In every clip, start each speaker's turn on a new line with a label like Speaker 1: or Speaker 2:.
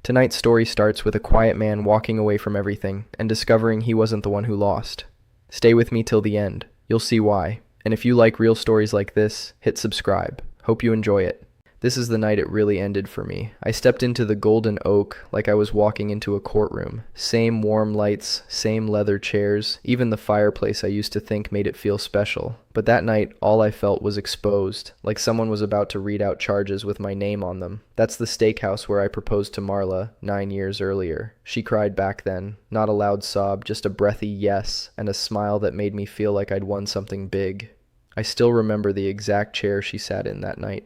Speaker 1: Tonight's story starts with a quiet man walking away from everything and discovering he wasn't the one who lost. Stay with me till the end. You'll see why. And if you like real stories like this, hit subscribe. Hope you enjoy it. This is the night it really ended for me. I stepped into the golden oak like I was walking into a courtroom. Same warm lights, same leather chairs, even the fireplace I used to think made it feel special. But that night, all I felt was exposed, like someone was about to read out charges with my name on them. That's the steakhouse where I proposed to Marla 9 years earlier. She cried back then, not a loud sob, just a breathy yes, and a smile that made me feel like I'd won something big. I still remember the exact chair she sat in that night.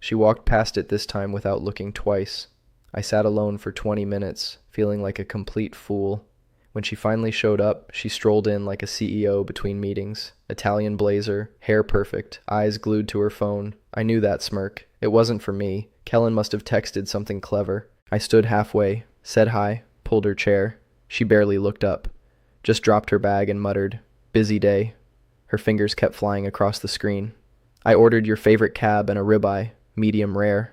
Speaker 1: She walked past it this time without looking twice. I sat alone for 20 minutes, feeling like a complete fool. When she finally showed up, she strolled in like a CEO between meetings. Italian blazer, hair perfect, eyes glued to her phone. I knew that smirk. It wasn't for me. Kellen must have texted something clever. I stood halfway, said hi, pulled her chair. She barely looked up. Just dropped her bag and muttered, "Busy day." Her fingers kept flying across the screen. "I ordered your favorite cab and a ribeye. Medium rare."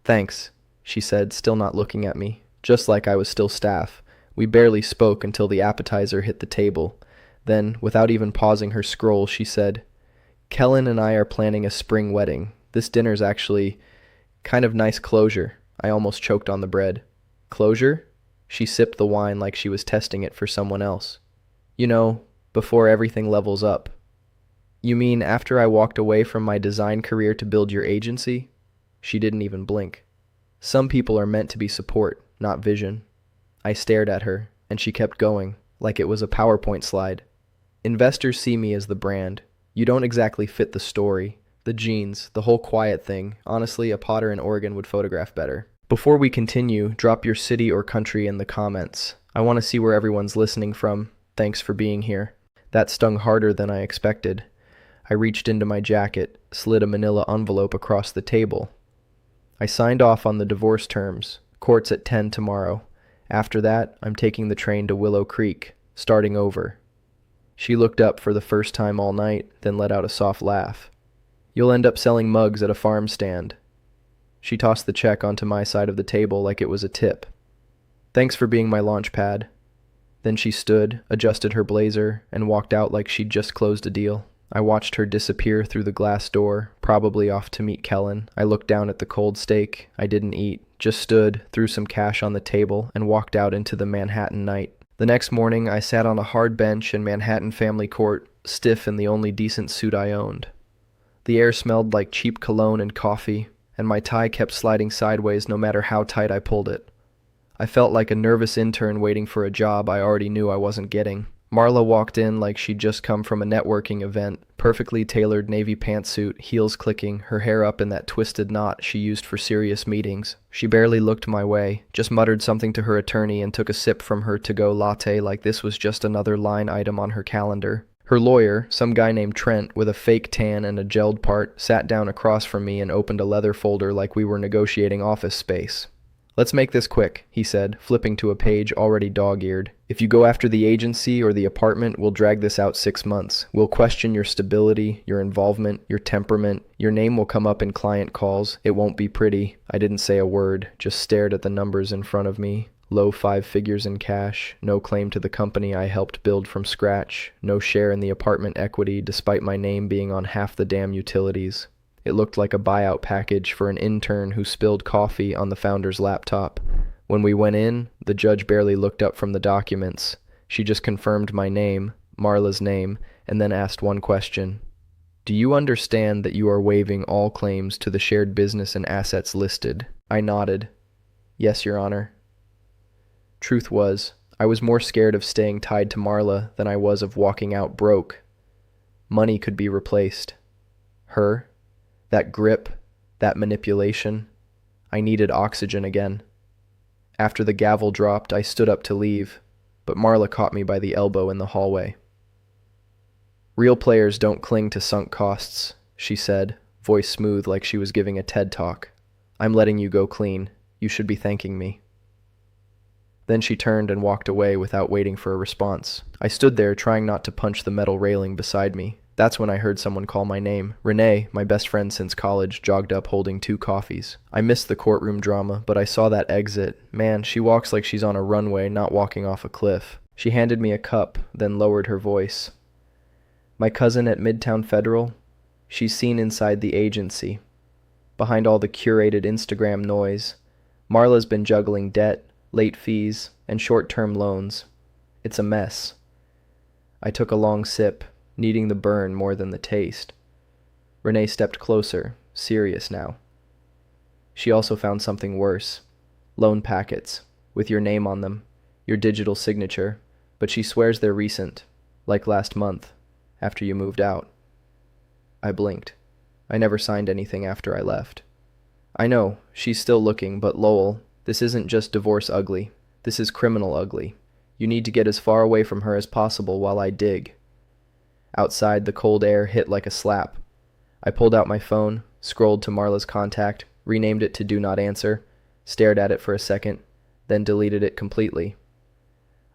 Speaker 1: "Thanks," she said, still not looking at me, just like I was still staff. We barely spoke until the appetizer hit the table. Then, without even pausing her scroll, she said, "Kellen and I are planning a spring wedding. This dinner's actually kind of nice closure." I almost choked on the bread. "Closure?" She sipped the wine like she was testing it for someone else. "You know, before everything levels up." "You mean after I walked away from my design career to build your agency?" She didn't even blink. "Some people are meant to be support, not vision." I stared at her, and she kept going, like it was a PowerPoint slide. "Investors see me as the brand. You don't exactly fit the story. The jeans, the whole quiet thing. Honestly, a Potter in Oregon would photograph better." Before we continue, drop your city or country in the comments. I want to see where everyone's listening from. Thanks for being here. That stung harder than I expected. I reached into my jacket, slid a manila envelope across the table. "I signed off on the divorce terms. Court's at 10 tomorrow. After that, I'm taking the train to Willow Creek, starting over." She looked up for the first time all night, then let out a soft laugh. "You'll end up selling mugs at a farm stand." She tossed the check onto my side of the table like it was a tip. "Thanks for being my launch pad." Then she stood, adjusted her blazer, and walked out like she'd just closed a deal. I watched her disappear through the glass door, probably off to meet Kellen. I looked down at the cold steak. I didn't eat, just stood, threw some cash on the table, and walked out into the Manhattan night. The next morning, I sat on a hard bench in Manhattan Family Court, stiff in the only decent suit I owned. The air smelled like cheap cologne and coffee, and my tie kept sliding sideways no matter how tight I pulled it. I felt like a nervous intern waiting for a job I already knew I wasn't getting. Marla walked in like she'd just come from a networking event, perfectly tailored navy pantsuit, heels clicking, her hair up in that twisted knot she used for serious meetings. She barely looked my way, just muttered something to her attorney and took a sip from her to-go latte like this was just another line item on her calendar. Her lawyer, some guy named Trent with a fake tan and a gelled part, sat down across from me and opened a leather folder like we were negotiating office space. "Let's make this quick," he said, flipping to a page already dog-eared. "If you go after the agency or the apartment, we'll drag this out 6 months. We'll question your stability, your involvement, your temperament. Your name will come up in client calls. It won't be pretty." I didn't say a word, just stared at the numbers in front of me. Low 5 figures in cash, no claim to the company I helped build from scratch, no share in the apartment equity despite my name being on half the damn utilities. It looked like a buyout package for an intern who spilled coffee on the founder's laptop. When we went in, the judge barely looked up from the documents. She just confirmed my name, Marla's name, and then asked one question. "Do you understand that you are waiving all claims to the shared business and assets listed?" I nodded. "Yes, Your Honor." Truth was, I was more scared of staying tied to Marla than I was of walking out broke. Money could be replaced. Her? That grip, that manipulation. I needed oxygen again. After the gavel dropped, I stood up to leave, but Marla caught me by the elbow in the hallway. "Real players don't cling to sunk costs," she said, voice smooth like she was giving a TED Talk. "I'm letting you go clean. You should be thanking me." Then she turned and walked away without waiting for a response. I stood there trying not to punch the metal railing beside me. That's when I heard someone call my name. Renee, my best friend since college, jogged up holding 2 coffees. I missed the courtroom drama, but I saw that exit. Man, she walks like she's on a runway, not walking off a cliff. She handed me a cup, then lowered her voice. My cousin at Midtown Federal? She's seen inside the agency. Behind all the curated Instagram noise, Marla's been juggling debt, late fees, and short-term loans. It's a mess. I took a long sip, needing the burn more than the taste. Renee stepped closer, serious now. She also found something worse. Loan packets, with your name on them, your digital signature, but she swears they're recent, like last month, after you moved out. I blinked. I never signed anything after I left. I know, she's still looking, but Lowell, this isn't just divorce ugly. This is criminal ugly. You need to get as far away from her as possible while I dig. Outside, the cold air hit like a slap. I pulled out my phone, scrolled to Marla's contact, renamed it to Do Not Answer, stared at it for a second, then deleted it completely.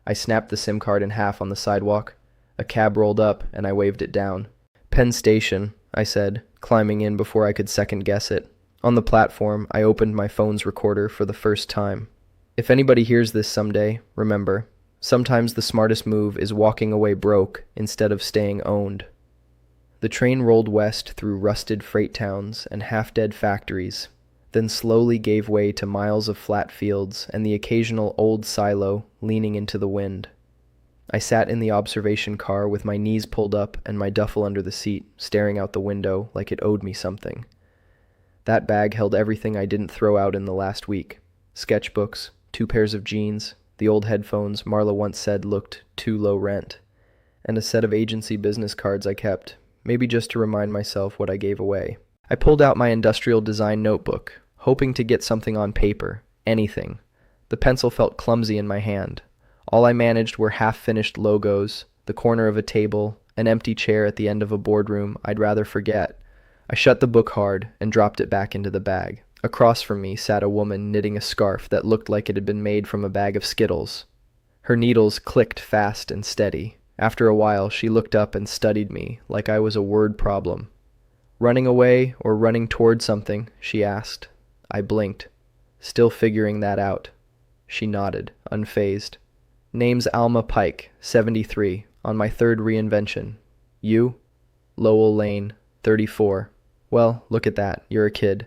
Speaker 1: I snapped the SIM card in half on the sidewalk. A cab rolled up, and I waved it down. Penn Station, I said, climbing in before I could second guess it. On the platform, I opened my phone's recorder for the first time. If anybody hears this someday, remember, sometimes the smartest move is walking away broke instead of staying owned. The train rolled west through rusted freight towns and half-dead factories, then slowly gave way to miles of flat fields and the occasional old silo leaning into the wind. I sat in the observation car with my knees pulled up and my duffel under the seat, staring out the window like it owed me something. That bag held everything I didn't throw out in the last week. Sketchbooks, 2 pairs of jeans, the old headphones Marla once said looked too low rent, and a set of agency business cards I kept, maybe just to remind myself what I gave away. I pulled out my industrial design notebook, hoping to get something on paper, anything. The pencil felt clumsy in my hand. All I managed were half-finished logos, the corner of a table, an empty chair at the end of a boardroom I'd rather forget. I shut the book hard and dropped it back into the bag. Across from me sat a woman knitting a scarf that looked like it had been made from a bag of Skittles. Her needles clicked fast and steady. After a while, she looked up and studied me like I was a word problem. "Running away or running toward something?" she asked. I blinked, still figuring that out. She nodded, unfazed. "Name's Alma Pike, 73, on my 3rd reinvention. You?" "Lowell Lane, 34. Well, look at that, you're a kid."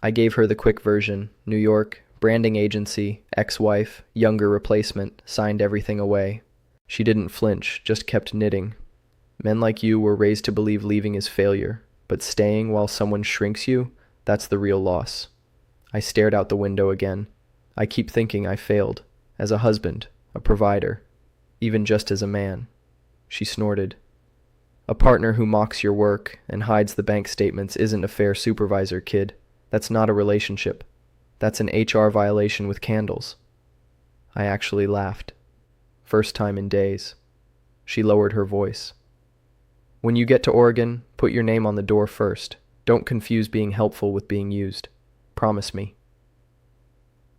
Speaker 1: I gave her the quick version. New York, branding agency, ex-wife, younger replacement, signed everything away. She didn't flinch, just kept knitting. Men like you were raised to believe leaving is failure, but staying while someone shrinks you, that's the real loss. I stared out the window again. I keep thinking I failed, as a husband, a provider, even just as a man. She snorted. "A partner who mocks your work and hides the bank statements isn't a fair supervisor, kid. That's not a relationship. That's an HR violation with candles." I actually laughed. First time in days. She lowered her voice. "When you get to Oregon, put your name on the door first. Don't confuse being helpful with being used. Promise me."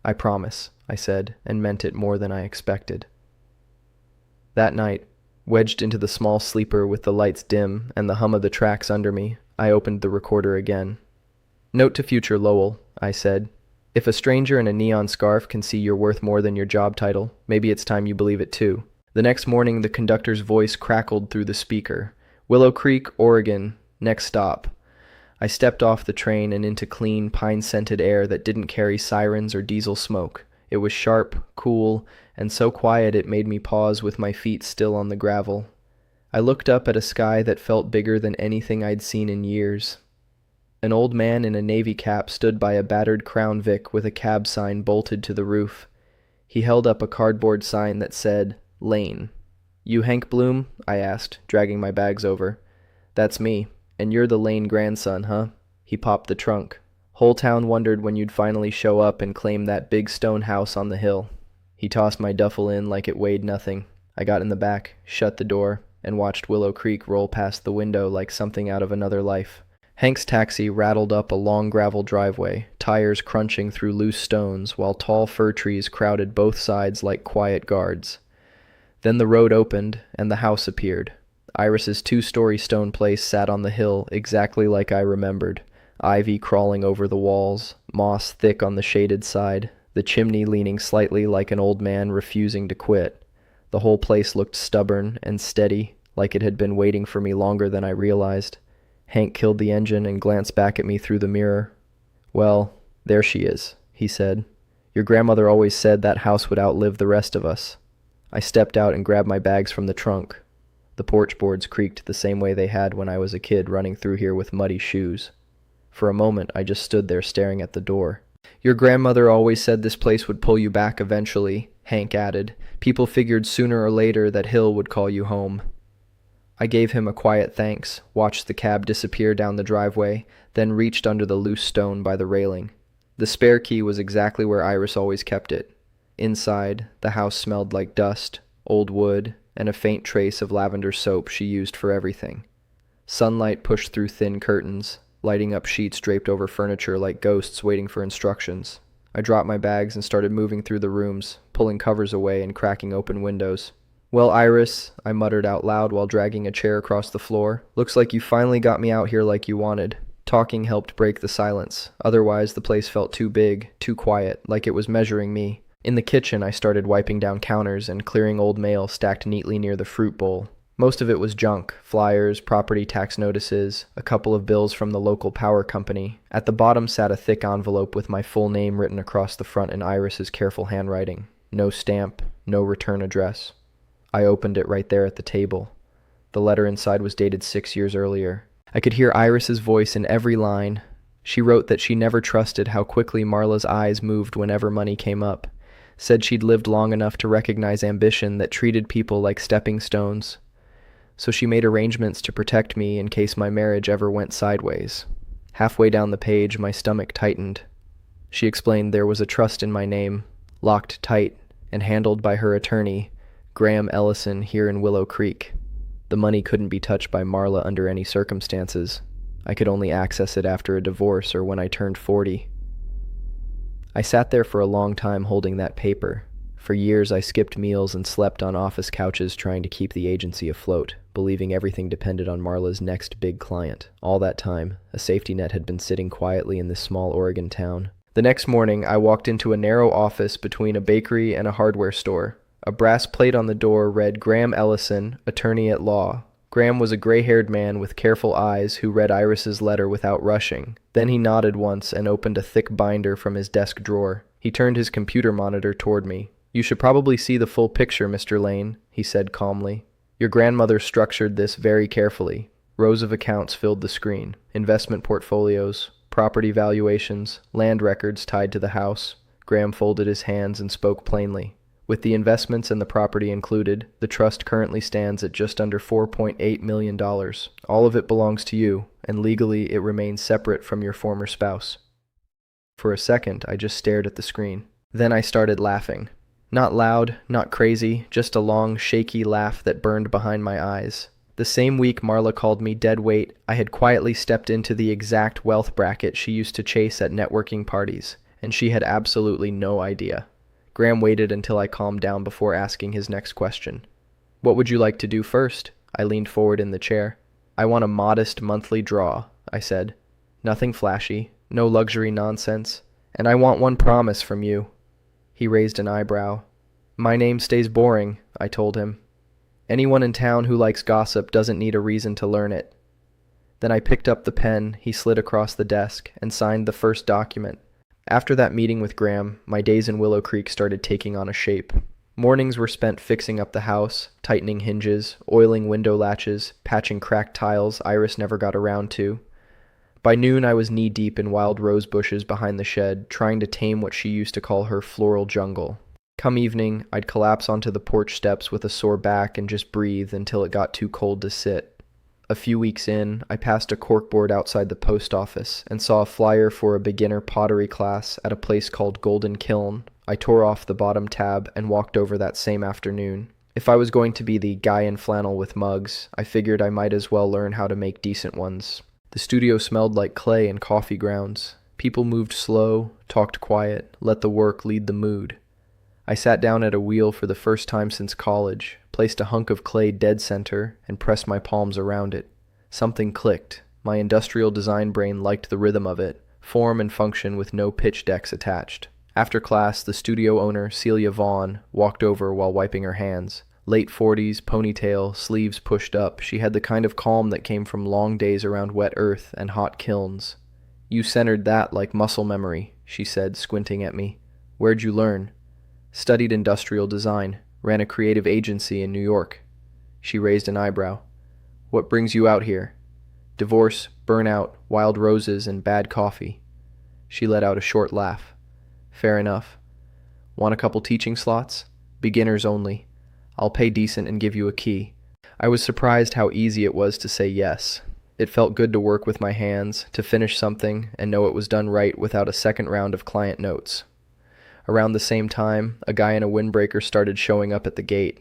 Speaker 1: "I promise," I said, and meant it more than I expected. That night, wedged into the small sleeper with the lights dim and the hum of the tracks under me, I opened the recorder again. "Note to future Lowell," I said. "If a stranger in a neon scarf can see you're worth more than your job title, maybe it's time you believe it too." The next morning, the conductor's voice crackled through the speaker. "Willow Creek, Oregon, next stop." I stepped off the train and into clean, pine-scented air that didn't carry sirens or diesel smoke. It was sharp, cool, and so quiet it made me pause with my feet still on the gravel. I looked up at a sky that felt bigger than anything I'd seen in years. An old man in a navy cap stood by a battered Crown Vic with a cab sign bolted to the roof. He held up a cardboard sign that said, "Lane." "You Hank Bloom?" I asked, dragging my bags over. "That's me. And you're the Lane grandson, huh?" He popped the trunk. "Whole town wondered when you'd finally show up and claim that big stone house on the hill." He tossed my duffel in like it weighed nothing. I got in the back, shut the door, and watched Willow Creek roll past the window like something out of another life. Hank's taxi rattled up a long gravel driveway, tires crunching through loose stones while tall fir trees crowded both sides like quiet guards. Then the road opened and the house appeared. Iris's two-story stone place sat on the hill, exactly like I remembered. Ivy crawling over the walls, moss thick on the shaded side, the chimney leaning slightly like an old man refusing to quit. The whole place looked stubborn and steady, like it had been waiting for me longer than I realized. Hank killed the engine and glanced back at me through the mirror. "Well, there she is," he said. "Your grandmother always said that house would outlive the rest of us." I stepped out and grabbed my bags from the trunk. The porch boards creaked the same way they had when I was a kid running through here with muddy shoes. For a moment, I just stood there staring at the door. "Your grandmother always said this place would pull you back eventually," Hank added. "People figured sooner or later that Hill would call you home." I gave him a quiet thanks, watched the cab disappear down the driveway, then reached under the loose stone by the railing. The spare key was exactly where Iris always kept it. Inside, the house smelled like dust, old wood, and a faint trace of lavender soap she used for everything. Sunlight pushed through thin curtains, lighting up sheets draped over furniture like ghosts waiting for instructions. I dropped my bags and started moving through the rooms, pulling covers away and cracking open windows. "Well, Iris," I muttered out loud while dragging a chair across the floor, "looks like you finally got me out here like you wanted." Talking helped break the silence. Otherwise, the place felt too big, too quiet, like it was measuring me. In the kitchen, I started wiping down counters and clearing old mail stacked neatly near the fruit bowl. Most of it was junk: flyers, property tax notices, a couple of bills from the local power company. At the bottom sat a thick envelope with my full name written across the front in Iris's careful handwriting. No stamp, no return address. I opened it right there at the table. The letter inside was dated 6 years earlier. I could hear Iris's voice in every line. She wrote that she never trusted how quickly Marla's eyes moved whenever money came up. Said she'd lived long enough to recognize ambition that treated people like stepping stones. So she made arrangements to protect me in case my marriage ever went sideways. Halfway down the page, my stomach tightened. She explained there was a trust in my name, locked tight and handled by her attorney, Graham Ellison, here in Willow Creek. The money couldn't be touched by Marla under any circumstances. I could only access it after a divorce or when I turned 40. I sat there for a long time holding that paper. For years I skipped meals and slept on office couches trying to keep the agency afloat, believing everything depended on Marla's next big client. All that time, a safety net had been sitting quietly in this small Oregon town. The next morning, I walked into a narrow office between a bakery and a hardware store. A brass plate on the door read Graham Ellison, attorney at law. Graham was a gray-haired man with careful eyes who read Iris's letter without rushing. Then he nodded once and opened a thick binder from his desk drawer. He turned his computer monitor toward me. "You should probably see the full picture, Mr. Lane," he said calmly. "Your grandmother structured this very carefully. Rows of accounts filled the screen. Investment portfolios, property valuations, land records tied to the house." Graham folded his hands and spoke plainly. "With the investments and the property included, the trust currently stands at just under $4.8 million. All of it belongs to you, and legally it remains separate from your former spouse." For a second, I just stared at the screen. Then I started laughing. Not loud, not crazy, just a long, shaky laugh that burned behind my eyes. The same week Marla called me dead weight, I had quietly stepped into the exact wealth bracket she used to chase at networking parties, and she had absolutely no idea. Graham waited until I calmed down before asking his next question. "What would you like to do first?" I leaned forward in the chair. "I want a modest monthly draw," I said. "Nothing flashy, no luxury nonsense, and I want one promise from you." He raised an eyebrow. "My name stays boring," I told him. "Anyone in town who likes gossip doesn't need a reason to learn it." Then I picked up the pen he slid across the desk and signed the first document. After that meeting with Graham, my days in Willow Creek started taking on a shape. Mornings were spent fixing up the house, tightening hinges, oiling window latches, patching cracked tiles Iris never got around to. By noon I was knee-deep in wild rose bushes behind the shed, trying to tame what she used to call her floral jungle. Come evening, I'd collapse onto the porch steps with a sore back and just breathe until it got too cold to sit. A few weeks in, I passed a corkboard outside the post office and saw a flyer for a beginner pottery class at a place called Golden Kiln. I tore off the bottom tab and walked over that same afternoon. If I was going to be the guy in flannel with mugs, I figured I might as well learn how to make decent ones. The studio smelled like clay and coffee grounds. People moved slow, talked quiet, let the work lead the mood. I sat down at a wheel for the first time since college, placed a hunk of clay dead center, and pressed my palms around it. Something clicked. My industrial design brain liked the rhythm of it, form and function with no pitch decks attached. After class, the studio owner, Celia Vaughn, walked over while wiping her hands. Late 40s, ponytail, sleeves pushed up, she had the kind of calm that came from long days around wet earth and hot kilns. "You centered that like muscle memory," she said, squinting at me. "Where'd you learn?" "Studied industrial design, ran a creative agency in New York." She raised an eyebrow. "What brings you out here?" "Divorce, burnout, wild roses, and bad coffee." She let out a short laugh. "Fair enough. Want a couple teaching slots? Beginners only. I'll pay decent and give you a key." I was surprised how easy it was to say yes. It felt good to work with my hands, to finish something, and know it was done right without a second round of client notes. Around the same time, a guy in a windbreaker started showing up at the gate.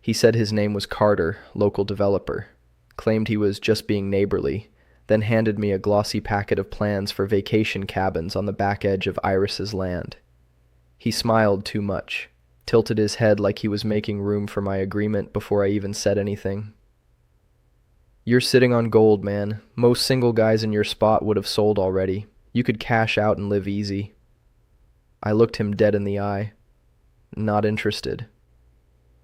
Speaker 1: He said his name was Carter, local developer. Claimed he was just being neighborly, then handed me a glossy packet of plans for vacation cabins on the back edge of Iris's land. He smiled too much, tilted his head like he was making room for my agreement before I even said anything. "You're sitting on gold, man. Most single guys in your spot would have sold already. You could cash out and live easy." I looked him dead in the eye. Not interested.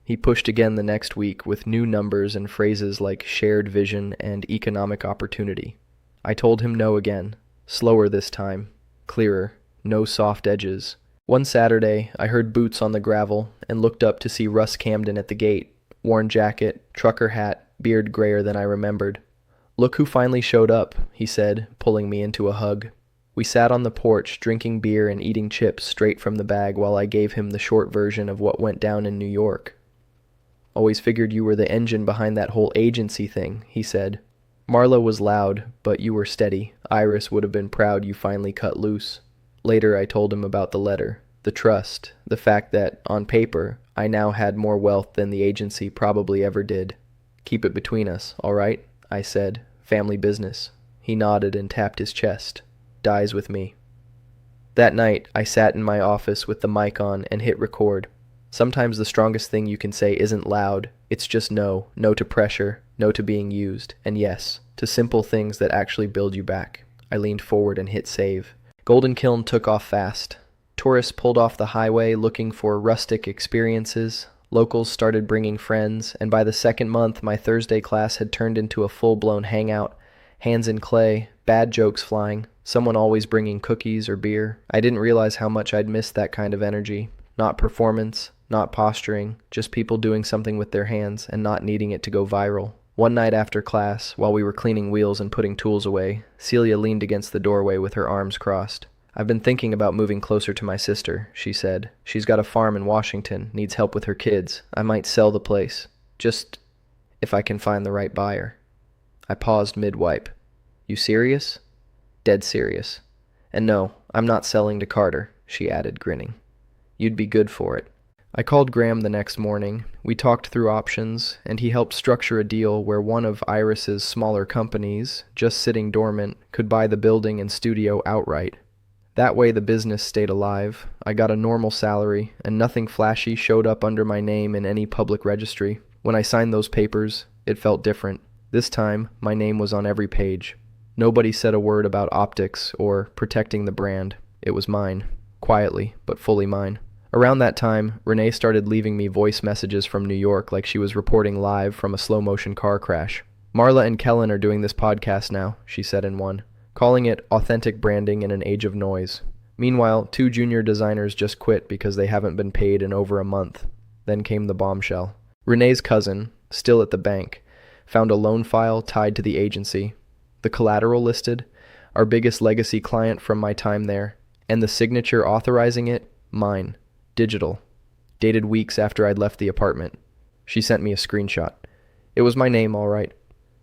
Speaker 1: He pushed again the next week with new numbers and phrases like shared vision and economic opportunity. I told him no again, slower this time, clearer, no soft edges. One Saturday, I heard boots on the gravel and looked up to see Russ Camden at the gate, worn jacket, trucker hat, beard grayer than I remembered. "Look who finally showed up," he said, pulling me into a hug. We sat on the porch, drinking beer and eating chips straight from the bag while I gave him the short version of what went down in New York. "Always figured you were the engine behind that whole agency thing," he said. "Marla was loud, but you were steady. Iris would have been proud you finally cut loose." Later I told him about the letter, the trust, the fact that, on paper, I now had more wealth than the agency probably ever did. "Keep it between us, all right?" I said. "Family business." He nodded and tapped his chest. "Dies with me." That night, I sat in my office with the mic on and hit record. Sometimes the strongest thing you can say isn't loud. It's just no. No to pressure, no to being used, and yes, to simple things that actually build you back. I leaned forward and hit save. Golden Kiln took off fast. Tourists pulled off the highway looking for rustic experiences. Locals started bringing friends, and by the second month, my Thursday class had turned into a full-blown hangout. Hands in clay, bad jokes flying, someone always bringing cookies or beer. I didn't realize how much I'd missed that kind of energy. Not performance, not posturing, just people doing something with their hands and not needing it to go viral. One night after class, while we were cleaning wheels and putting tools away, Celia leaned against the doorway with her arms crossed. "I've been thinking about moving closer to my sister," she said. "She's got a farm in Washington, needs help with her kids. I might sell the place. Just if I can find the right buyer." I paused mid-wipe. "You serious?" "Dead serious. And no, I'm not selling to Carter," she added, grinning. "You'd be good for it." I called Graham the next morning. We talked through options, and he helped structure a deal where one of Iris's smaller companies, just sitting dormant, could buy the building and studio outright. That way the business stayed alive. I got a normal salary, and nothing flashy showed up under my name in any public registry. When I signed those papers, it felt different. This time, my name was on every page. Nobody said a word about optics or protecting the brand. It was mine. Quietly, but fully mine. Around that time, Renee started leaving me voice messages from New York like she was reporting live from a slow-motion car crash. "Marla and Kellen are doing this podcast now," she said in one, calling it authentic branding in an age of noise. Meanwhile, 2 junior designers just quit because they haven't been paid in over a month. Then came the bombshell. Renee's cousin, still at the bank, found a loan file tied to the agency. The collateral listed, our biggest legacy client from my time there, and the signature authorizing it, mine. Digital. Dated weeks after I'd left the apartment. She sent me a screenshot. It was my name, all right,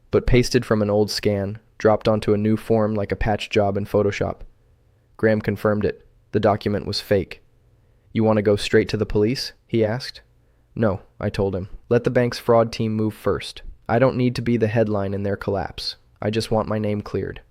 Speaker 1: but pasted from an old scan, dropped onto a new form like a patch job in Photoshop. Graham confirmed it. The document was fake. "You want to go straight to the police?" he asked. "No," I told him. "Let the bank's fraud team move first. I don't need to be the headline in their collapse. I just want my name cleared."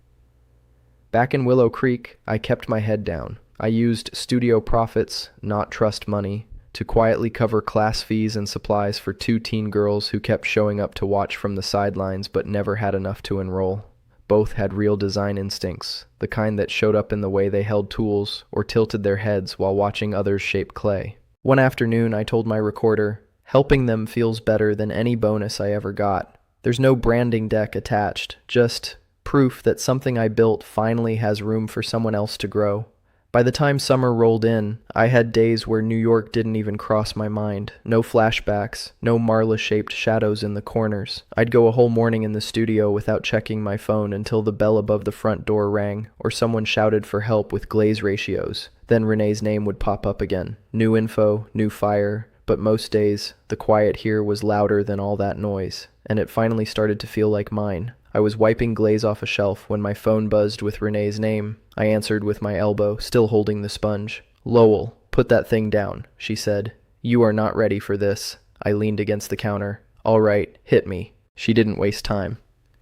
Speaker 1: Back in Willow Creek, I kept my head down. I used studio profits, not trust money, to quietly cover class fees and supplies for two teen girls who kept showing up to watch from the sidelines but never had enough to enroll. Both had real design instincts, the kind that showed up in the way they held tools or tilted their heads while watching others shape clay. One afternoon, I told my recorder, "Helping them feels better than any bonus I ever got. There's no branding deck attached, just proof that something I built finally has room for someone else to grow." By the time summer rolled in, I had days where New York didn't even cross my mind. No flashbacks, no Marla-shaped shadows in the corners. I'd go a whole morning in the studio without checking my phone until the bell above the front door rang, or someone shouted for help with glaze ratios. Then Renee's name would pop up again. New info, new fire, but most days, the quiet here was louder than all that noise, and it finally started to feel like mine. I was wiping glaze off a shelf when my phone buzzed with Renee's name. I answered with my elbow, still holding the sponge. "Lowell, put that thing down," she said. "You are not ready for this." I leaned against the counter. "All right, hit me." She didn't waste time.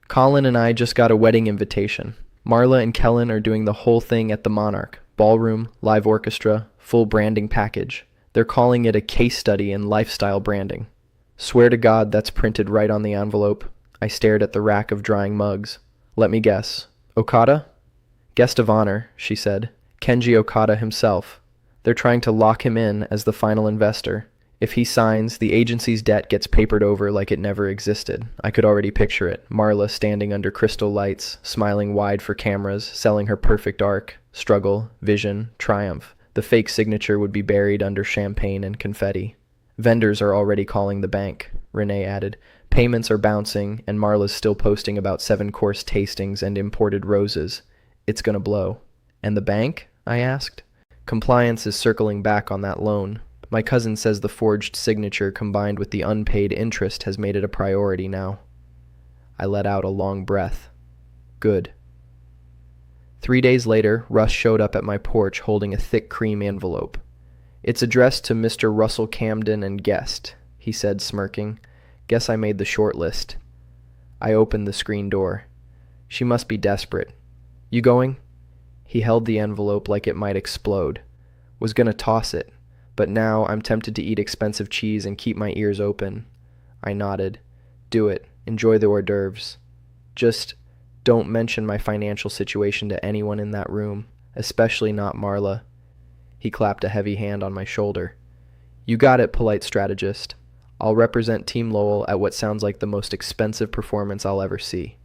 Speaker 1: "Colin and I just got a wedding invitation. Marla and Kellen are doing the whole thing at the Monarch. Ballroom, live orchestra, full branding package. They're calling it a case study in lifestyle branding." "Swear to God that's printed right on the envelope." I stared at the rack of drying mugs. "Let me guess. Okada?" "Guest of honor," she said. "Kenji Okada himself. They're trying to lock him in as the final investor. If he signs, the agency's debt gets papered over like it never existed." I could already picture it. Marla standing under crystal lights, smiling wide for cameras, selling her perfect arc. Struggle, vision, triumph. The fake signature would be buried under champagne and confetti. "Vendors are already calling the bank," Renee added. "Payments are bouncing, and Marla's still posting about 7-course tastings and imported roses. It's gonna blow." "And the bank?" I asked. "Compliance is circling back on that loan. My cousin says the forged signature combined with the unpaid interest has made it a priority now." I let out a long breath. Good. 3 days later, Russ showed up at my porch holding a thick cream envelope. "It's addressed to Mr. Russell Camden and guest," he said, smirking. "Guess I made the short list." I opened the screen door. She must be desperate. "You going?" He held the envelope like it might explode. Was gonna toss it, but now I'm tempted to eat expensive cheese and keep my ears open. I nodded. "Do it. Enjoy the hors d'oeuvres. Just don't mention my financial situation to anyone in that room, especially not Marla." He clapped a heavy hand on my shoulder. "You got it, polite strategist. I'll represent Team Lowell at what sounds like the most expensive performance I'll ever see."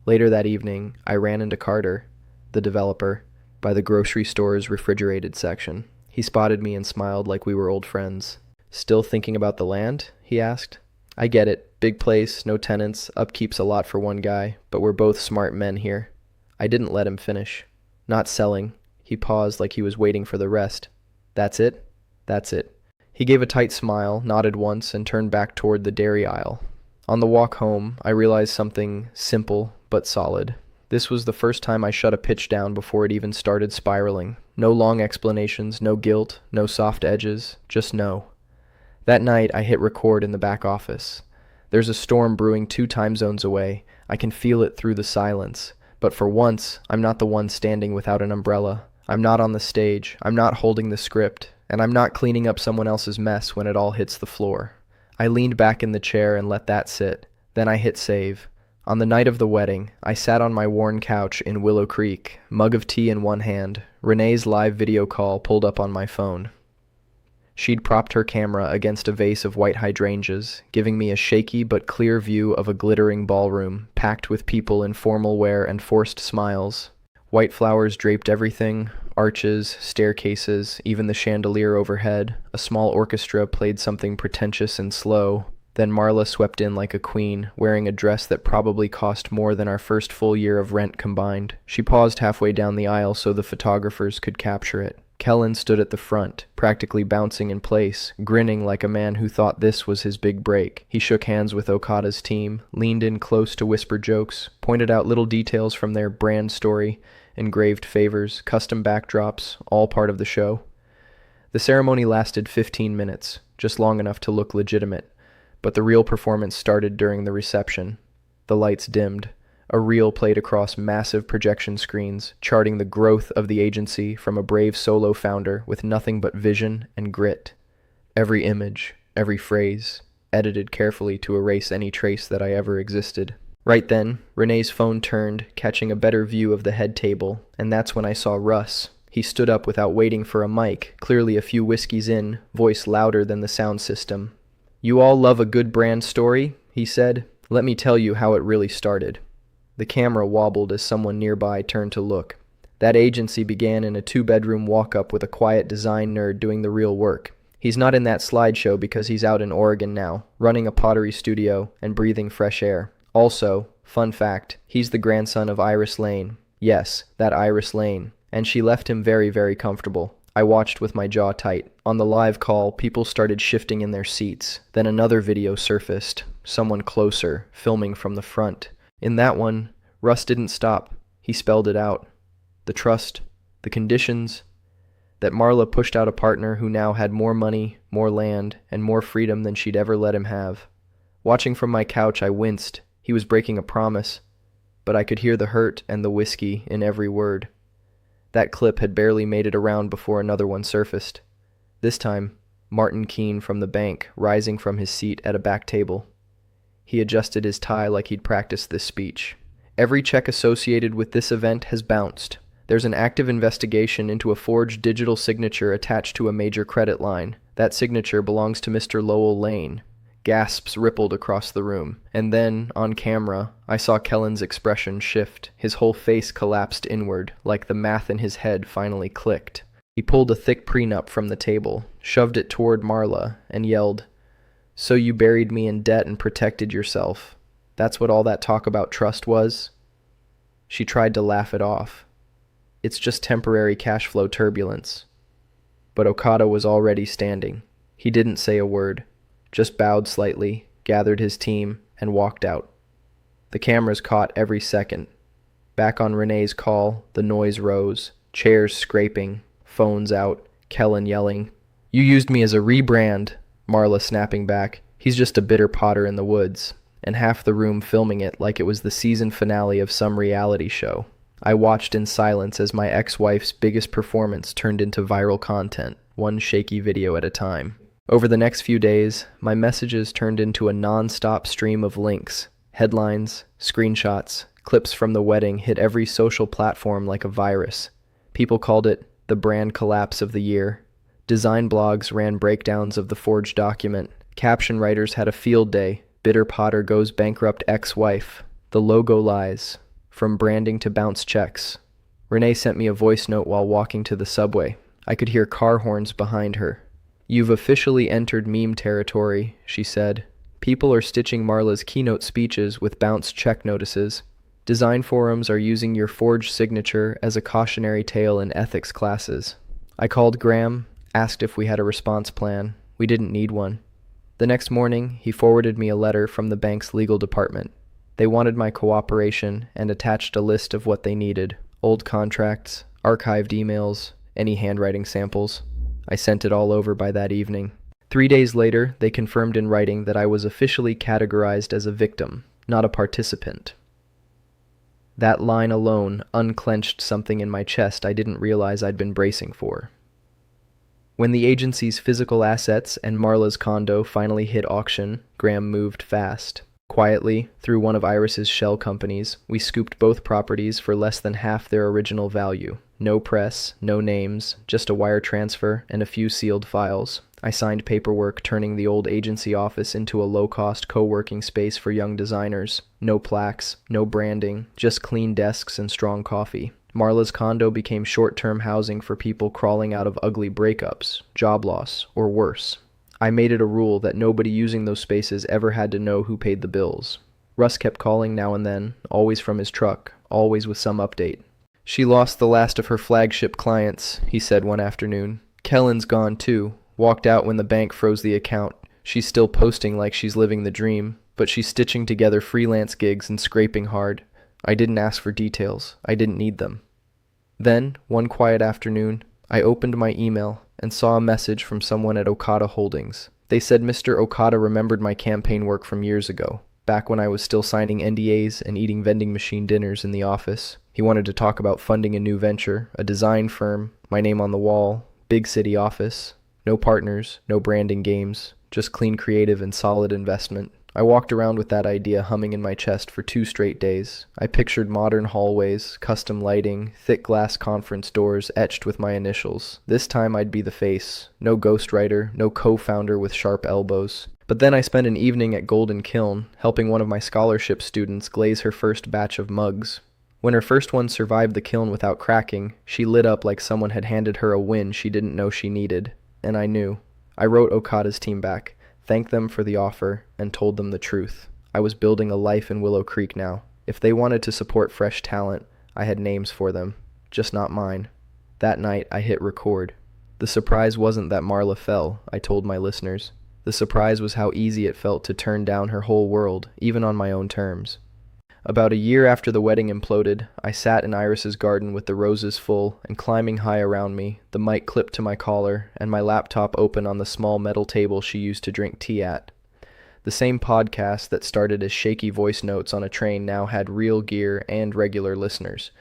Speaker 1: Later that evening, I ran into Carter, the developer, by the grocery store's refrigerated section. He spotted me and smiled like we were old friends. "Still thinking about the land?" he asked. "I get it. Big place, no tenants, upkeep's a lot for one guy, but we're both smart men here." I didn't let him finish. "Not selling." He paused like he was waiting for the rest. "That's it?" "That's it." He gave a tight smile, nodded once, and turned back toward the dairy aisle. On the walk home, I realized something simple but solid. This was the first time I shut a pitch down before it even started spiraling. No long explanations, no guilt, no soft edges, just no. That night, I hit record in the back office. There's a storm brewing 2 time zones away. I can feel it through the silence. But for once, I'm not the one standing without an umbrella. I'm not on the stage. I'm not holding the script. And I'm not cleaning up someone else's mess when it all hits the floor. I leaned back in the chair and let that sit. Then I hit save. On the night of the wedding, I sat on my worn couch in Willow Creek, mug of tea in one hand, Renee's live video call pulled up on my phone. She'd propped her camera against a vase of white hydrangeas, giving me a shaky but clear view of a glittering ballroom, packed with people in formal wear and forced smiles. White flowers draped everything, arches, staircases, even the chandelier overhead. A small orchestra played something pretentious and slow. Then Marla swept in like a queen, wearing a dress that probably cost more than our first full year of rent combined. She paused halfway down the aisle so the photographers could capture it. Kellen stood at the front, practically bouncing in place, grinning like a man who thought this was his big break. He shook hands with Okada's team, leaned in close to whisper jokes, pointed out little details from their brand story, engraved favors, custom backdrops, all part of the show. The ceremony lasted 15 minutes, just long enough to look legitimate, but the real performance started during the reception. The lights dimmed. A reel played across massive projection screens, charting the growth of the agency from a brave solo founder with nothing but vision and grit. Every image, every phrase, edited carefully to erase any trace that I ever existed. Right then, Renee's phone turned, catching a better view of the head table, and that's when I saw Russ. He stood up without waiting for a mic, clearly a few whiskeys in, voice louder than the sound system. "You all love a good brand story," he said. "Let me tell you how it really started." The camera wobbled as someone nearby turned to look. That agency began in a 2-bedroom walk-up with a quiet design nerd doing the real work. He's not in that slideshow because he's out in Oregon now, running a pottery studio and breathing fresh air. Also, fun fact, he's the grandson of Iris Lane. Yes, that Iris Lane. And she left him very, very comfortable. I watched with my jaw tight. On the live call, people started shifting in their seats. Then another video surfaced, someone closer, filming from the front. In that one, Russ didn't stop. He spelled it out. The trust, the conditions, that Marla pushed out a partner who now had more money, more land, and more freedom than she'd ever let him have. Watching from my couch, I winced. He was breaking a promise, but I could hear the hurt and the whiskey in every word. That clip had barely made it around before another one surfaced. This time, Martin Keene from the bank, rising from his seat at a back table. He adjusted his tie like he'd practiced this speech. "Every check associated with this event has bounced. There's an active investigation into a forged digital signature attached to a major credit line. That signature belongs to Mr. Lowell Lane." Gasps rippled across the room, and then, on camera, I saw Kellen's expression shift. His whole face collapsed inward, like the math in his head finally clicked. He pulled a thick prenup from the table, shoved it toward Marla, and yelled, "So you buried me in debt and protected yourself. That's what all that talk about trust was?" She tried to laugh it off. "It's just temporary cash flow turbulence." But Okada was already standing. He didn't say a word, just bowed slightly, gathered his team, and walked out. The cameras caught every second. Back on Renee's call, the noise rose, chairs scraping, phones out, Kellen yelling, "You used me as a rebrand," Marla snapping back, "He's just a bitter potter in the woods," and half the room filming it like it was the season finale of some reality show. I watched in silence as my ex-wife's biggest performance turned into viral content, one shaky video at a time. Over the next few days, my messages turned into a non-stop stream of links. Headlines, screenshots, clips from the wedding hit every social platform like a virus. People called it the brand collapse of the year. Design blogs ran breakdowns of the forged document. Caption writers had a field day. Bitter Potter goes bankrupt ex-wife. The logo lies. From branding to bounce checks. Renee sent me a voice note while walking to the subway. I could hear car horns behind her. "You've officially entered meme territory," she said. "People are stitching Marla's keynote speeches with bounce check notices. Design forums are using your forged signature as a cautionary tale in ethics classes." I called Graham, asked if we had a response plan. We didn't need one. The next morning, he forwarded me a letter from the bank's legal department. They wanted my cooperation and attached a list of what they needed: old contracts, archived emails, any handwriting samples. I sent it all over by that evening. 3 days later, they confirmed in writing that I was officially categorized as a victim, not a participant. That line alone unclenched something in my chest I didn't realize I'd been bracing for. When the agency's physical assets and Marla's condo finally hit auction, Graham moved fast. Quietly, through one of Iris's shell companies, we scooped both properties for less than half their original value. No press, no names, just a wire transfer and a few sealed files. I signed paperwork turning the old agency office into a low-cost co-working space for young designers. No plaques, no branding, just clean desks and strong coffee. Marla's condo became short-term housing for people crawling out of ugly breakups, job loss, or worse. I made it a rule that nobody using those spaces ever had to know who paid the bills. Russ kept calling now and then, always from his truck, always with some update. "She lost the last of her flagship clients," he said one afternoon. "Kellen's gone too. Walked out when the bank froze the account. She's still posting like she's living the dream, but she's stitching together freelance gigs and scraping hard. I didn't ask for details. I didn't need them." Then, one quiet afternoon, I opened my email and saw a message from someone at Okada Holdings. They said Mr. Okada remembered my campaign work from years ago, back when I was still signing NDAs and eating vending machine dinners in the office. He wanted to talk about funding a new venture, a design firm, my name on the wall, big city office, No partners, no branding games, just clean creative and solid investment. I walked around with that idea humming in my chest for 2 straight days. I pictured modern hallways, custom lighting, thick glass conference doors etched with my initials. This time I'd be the face. No ghostwriter, no co-founder with sharp elbows. But then I spent an evening at Golden Kiln, helping one of my scholarship students glaze her first batch of mugs. When her first one survived the kiln without cracking, she lit up like someone had handed her a win she didn't know she needed. And I knew. I wrote Okada's team back, thanked them for the offer, and told them the truth. I was building a life in Willow Creek now. If they wanted to support fresh talent, I had names for them, just not mine. That night, I hit record. The surprise wasn't that Marla fell, I told my listeners. The surprise was how easy it felt to turn down her whole world, even on my own terms. About a year after the wedding imploded, I sat in Iris's garden with the roses full and climbing high around me, the mic clipped to my collar, and my laptop open on the small metal table she used to drink tea at. The same podcast that started as shaky voice notes on a train now had real gear and regular listeners.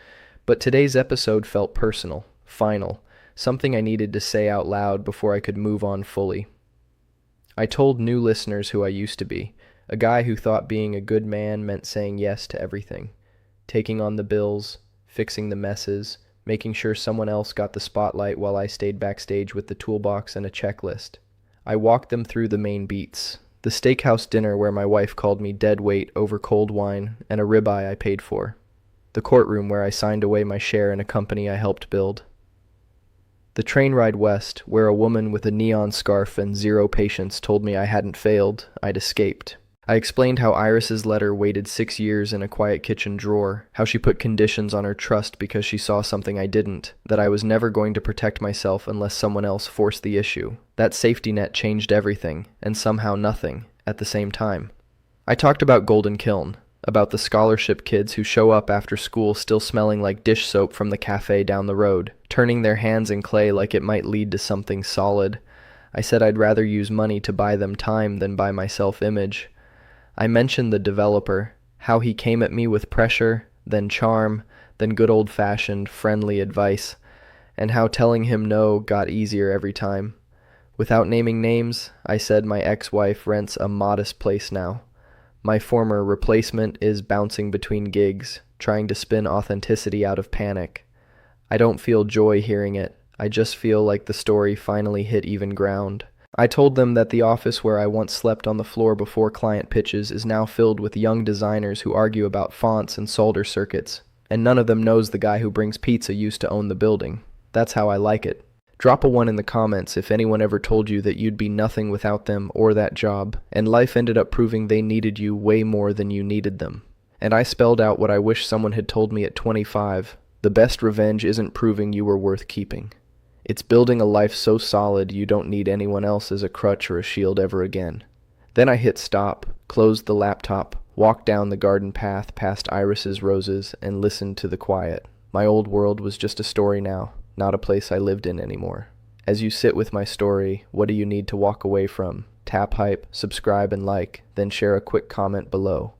Speaker 1: But today's episode felt personal, final, something I needed to say out loud before I could move on fully. I told new listeners who I used to be. A guy who thought being a good man meant saying yes to everything. Taking on the bills, fixing the messes, making sure someone else got the spotlight while I stayed backstage with the toolbox and a checklist. I walked them through the main beats. The steakhouse dinner where my wife called me dead weight over cold wine and a ribeye I paid for. The courtroom where I signed away my share in a company I helped build. The train ride west, where a woman with a neon scarf and zero patience told me I hadn't failed, I'd escaped. I explained how Iris's letter waited 6 years in a quiet kitchen drawer, how she put conditions on her trust because she saw something I didn't, that I was never going to protect myself unless someone else forced the issue. That safety net changed everything, and somehow nothing, at the same time. I talked about Golden Kiln, about the scholarship kids who show up after school still smelling like dish soap from the cafe down the road, turning their hands in clay like it might lead to something solid. I said I'd rather use money to buy them time than buy my self-image. I mentioned the developer, how he came at me with pressure, then charm, then good old-fashioned, friendly advice, and how telling him no got easier every time. Without naming names, I said my ex-wife rents a modest place now. My former replacement is bouncing between gigs, trying to spin authenticity out of panic. I don't feel joy hearing it. I just feel like the story finally hit even ground. I told them that the office where I once slept on the floor before client pitches is now filled with young designers who argue about fonts and solder circuits, and none of them knows the guy who brings pizza used to own the building. That's how I like it. Drop a 1 in the comments if anyone ever told you that you'd be nothing without them or that job, and life ended up proving they needed you way more than you needed them. And I spelled out what I wish someone had told me at 25. The best revenge isn't proving you were worth keeping. It's building a life so solid you don't need anyone else as a crutch or a shield ever again. Then I hit stop, closed the laptop, walked down the garden path past Iris's roses, and listened to the quiet. My old world was just a story now, not a place I lived in anymore. As you sit with my story, what do you need to walk away from? Tap hype, subscribe and like, then share a quick comment below.